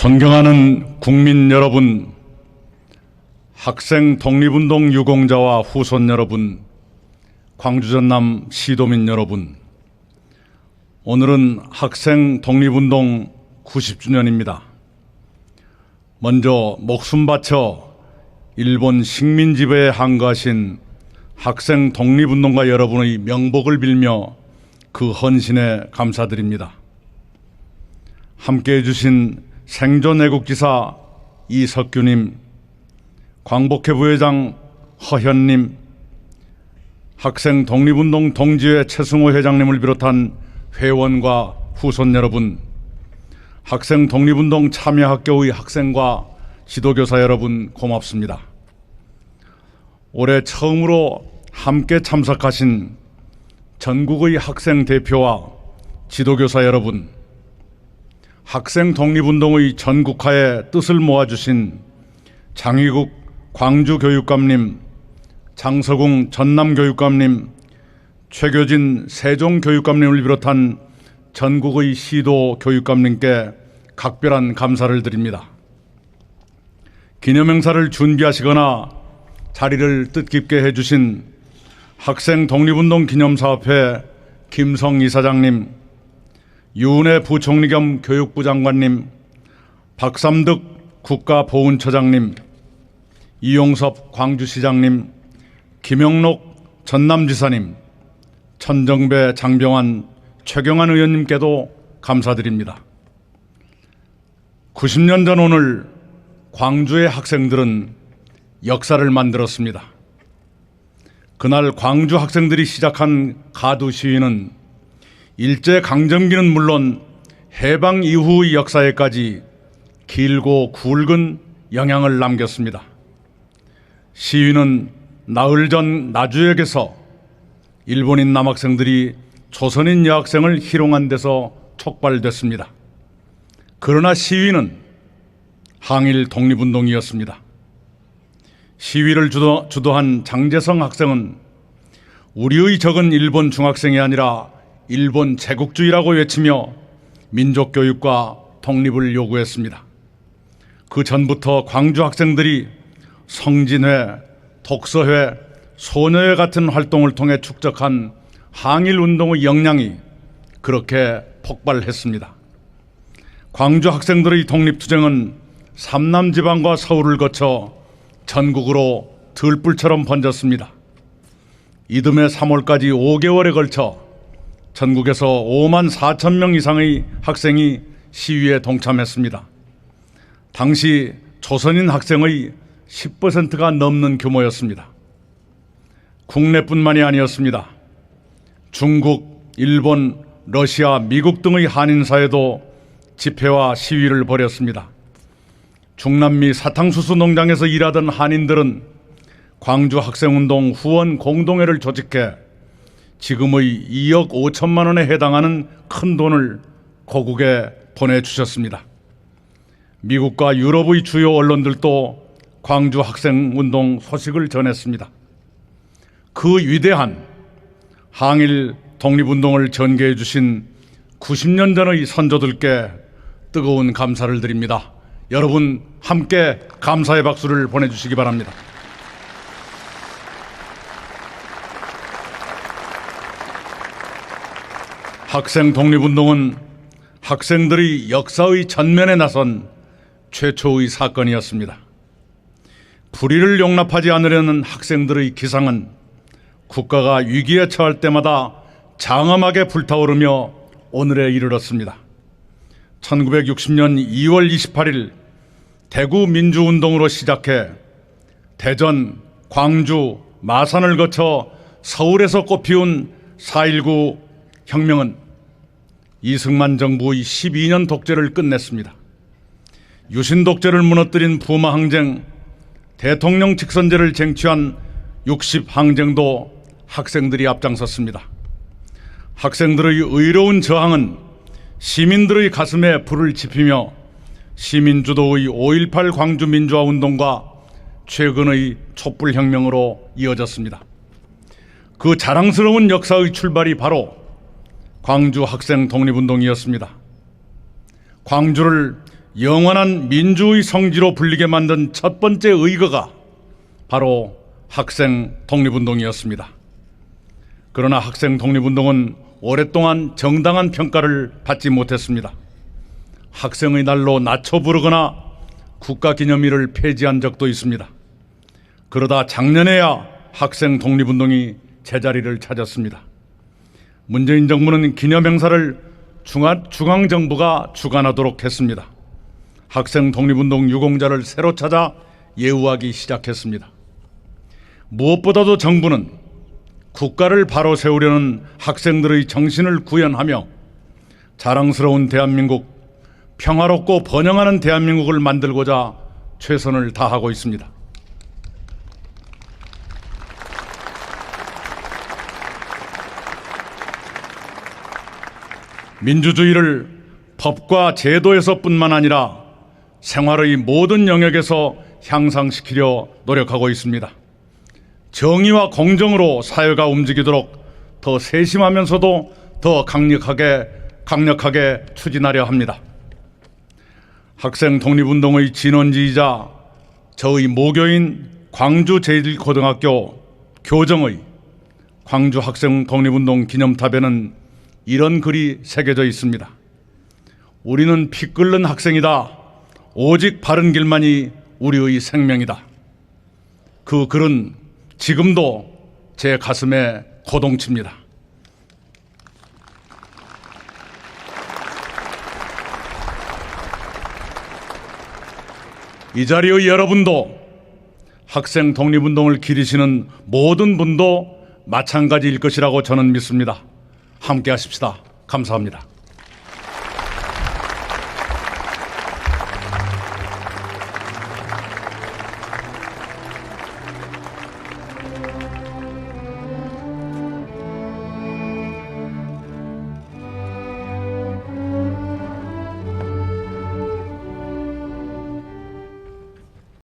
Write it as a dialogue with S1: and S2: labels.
S1: 존경하는 국민 여러분, 학생 독립운동 유공자와 후손 여러분, 광주 전남 시도민 여러분, 오늘은 학생 독립운동 90주년입니다. 먼저 목숨 바쳐 일본 식민 지배에 항거하신 학생 독립운동가 여러분의 명복을 빌며 그 헌신에 감사드립니다. 함께해 주신 생존애국지사 이석규님, 광복회 부회장 허현님, 학생 독립운동 동지회 최승호 회장님을 비롯한 회원과 후손 여러분, 학생 독립운동 참여학교의 학생과 지도교사 여러분 고맙습니다. 올해 처음으로 함께 참석하신 전국의 학생 대표와 지도교사 여러분, 학생 독립운동의 전국화에 뜻을 모아주신 장희국 광주교육감님, 장서궁 전남교육감님, 최교진 세종교육감님을 비롯한 전국의 시도 교육감님께 각별한 감사를 드립니다. 기념행사를 준비하시거나 자리를 뜻깊게 해주신 학생 독립운동 기념사업회 김성 이사장님, 유은혜 부총리 겸 교육부 장관님, 박삼득 국가보훈처장님, 이용섭 광주시장님, 김영록 전남지사님, 천정배 장병환 최경환 의원님께도 감사드립니다. 90년 전 오늘 광주의 학생들은 역사를 만들었습니다. 그날 광주 학생들이 시작한 가두 시위는 일제강점기는 물론 해방 이후의 역사에까지 길고 굵은 영향을 남겼습니다. 시위는 나흘 전 나주역에서 일본인 남학생들이 조선인 여학생을 희롱한 데서 촉발됐습니다. 그러나 시위는 항일 독립운동이었습니다. 시위를 주도한 장재성 학생은 우리의 적은 일본 중학생이 아니라 일본 제국주의라고 외치며 민족교육과 독립을 요구했습니다. 그 전부터 광주 학생들이 성진회, 독서회, 소녀회 같은 활동을 통해 축적한 항일운동의 역량이 그렇게 폭발했습니다. 광주 학생들의 독립투쟁은 삼남지방과 서울을 거쳐 전국으로 들불처럼 번졌습니다. 이듬해 3월까지 5개월에 걸쳐 전국에서 5만 4천 명 이상의 학생이 시위에 동참했습니다. 당시 조선인 학생의 10%가 넘는 규모였습니다. 국내뿐만이 아니었습니다. 중국, 일본, 러시아, 미국 등의 한인사회도 집회와 시위를 벌였습니다. 중남미 사탕수수 농장에서 일하던 한인들은 광주 학생운동 후원 공동회를 조직해 지금의 2억 5천만 원에 해당하는 큰 돈을 고국에 보내주셨습니다. 미국과 유럽의 주요 언론들도 광주 학생운동 소식을 전했습니다. 그 위대한 항일 독립운동을 전개해 주신 90년 전의 선조들께 뜨거운 감사를 드립니다. 여러분 함께 감사의 박수를 보내주시기 바랍니다. 학생 독립운동은 학생들이 역사의 전면에 나선 최초의 사건이었습니다. 불의를 용납하지 않으려는 학생들의 기상은 국가가 위기에 처할 때마다 장엄하게 불타오르며 오늘에 이르렀습니다. 1960년 2월 28일 대구 민주운동으로 시작해 대전, 광주, 마산을 거쳐 서울에서 꽃피운 4.19 혁명은 이승만 정부의 12년 독재를 끝냈습니다. 유신 독재를 무너뜨린 부마 항쟁, 대통령 직선제를 쟁취한 60 항쟁도 학생들이 앞장섰습니다. 학생들의 의로운 저항은 시민들의 가슴에 불을 지피며 시민주도의 5.18 광주 민주화운동과 최근의 촛불혁명으로 이어졌습니다. 그 자랑스러운 역사의 출발이 바로 광주 학생 독립운동이었습니다. 광주를 영원한 민주의 성지로 불리게 만든 첫 번째 의거가 바로 학생 독립운동이었습니다. 그러나 학생 독립운동은 오랫동안 정당한 평가를 받지 못했습니다. 학생의 날로 낮춰 부르거나 국가기념일을 폐지한 적도 있습니다. 그러다 작년에야 학생 독립운동이 제자리를 찾았습니다. 문재인 정부는 기념행사를 중앙정부가 주관하도록 했습니다. 학생 독립운동 유공자를 새로 찾아 예우하기 시작했습니다. 무엇보다도 정부는 국가를 바로 세우려는 학생들의 정신을 구현하며 자랑스러운 대한민국, 평화롭고 번영하는 대한민국을 만들고자 최선을 다하고 있습니다. 민주주의를 법과 제도에서뿐만 아니라 생활의 모든 영역에서 향상시키려 노력하고 있습니다. 정의와 공정으로 사회가 움직이도록 더 세심하면서도 더 강력하게 추진하려 합니다. 학생 독립운동의 진원지이자 저의 모교인 광주제일고등학교 교정의 광주 학생 독립운동 기념탑에는 이런 글이 새겨져 있습니다. 우리는 피 끓는 학생이다. 오직 바른 길만이 우리의 생명이다. 그 글은 지금도 제 가슴에 고동칩니다. 이 자리의 여러분도 학생 독립운동을 기리시는 모든 분도 마찬가지일 것이라고 저는 믿습니다. 함께 하십시다. 감사합니다.